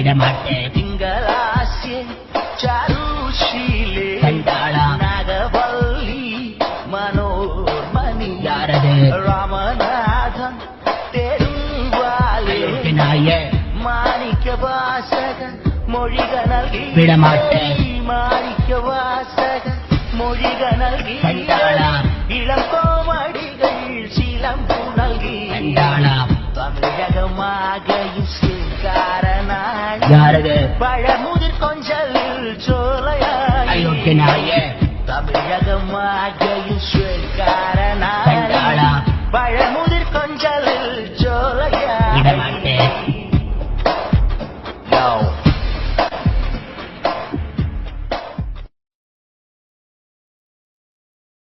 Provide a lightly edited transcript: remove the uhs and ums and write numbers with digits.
விடமாட்டேன் திங்களாசிய சாருஷீலே கண்டாளா நாகவல்லி மனோர்மணி யாரது ராமநாதன் தெருவாலே நாயே மாணிக்க வாசக மொழிகள் நல்கி விடமாட்டேன் மாணிக்க வாசக மொழிகள் நல்கி கண்டாளா இளங்கோமடிகள் சிலம்பு நல்கி கண்டாளா தமிழகமாக இசைக்காரனாய் யாரது பழமுதிர் கொஞ்சல் சோலையாய் நாயே தமிழகமாக இசைக்காரனாய்